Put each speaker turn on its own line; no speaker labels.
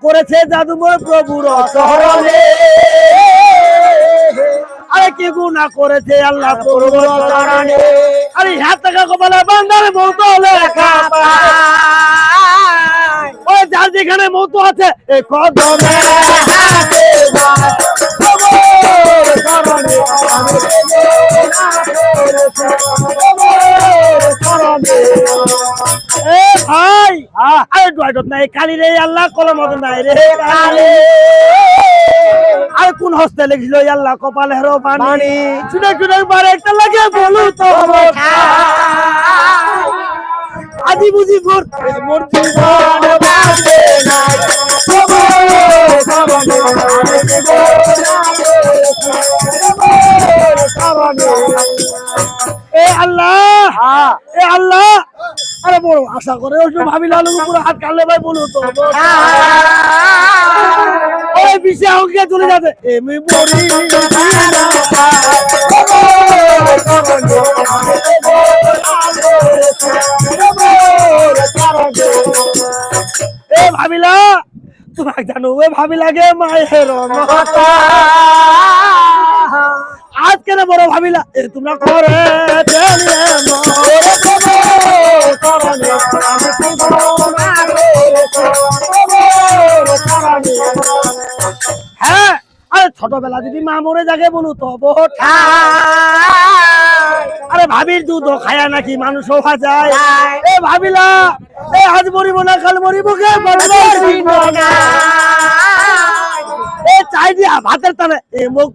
করেছে জাদু মোর প্রভুর চরণে আরে কি গুনাহ করেছে আল্লাহ প্রভুর চরণে আরে হাত থেকে কপালে বান্দার মৌত লেখা পায় ওই যার যেখানে মৌত আছে এই কদমে হাতে যায় প্রভুর চরণে আমি এ ভাই আরে ডুয়াইট নাই কালি রে আল্লাহ কলম নাই রে কালি আর কোন হস্তে লিখলো আল্লাহ কপালে হেরো পানি শুনে শুনে বারে একটা লাগে বলু তো আজি বুঝি মোর মোর জীবন বাঁচবে নাই এ আল্লাহ এ আল্লাহ আরে বড় আশা করে ওই ভাবি লালু পুরো হাত কাটলে ভাই বলু তো ওই বিশে অঙ্কে চলে যাবে এমনি বড়ি এ ভাবিলা তোমাকে জানো ওই ভাবি লাগে মায়ের মহতা আজকে না বড় ভাবিলা এ তোমরা করে হ্যাঁ আরে ছোটবেলা যদি মা মরে যাকে বলু তো আরে ভাবির দুধ খায়া নাকি মানুষ হওয়া যায় এ ভাবিলা এ আজ মরিব না কাল মরিব কে এ চাই দিয়া ভাতের টানে এ মুখ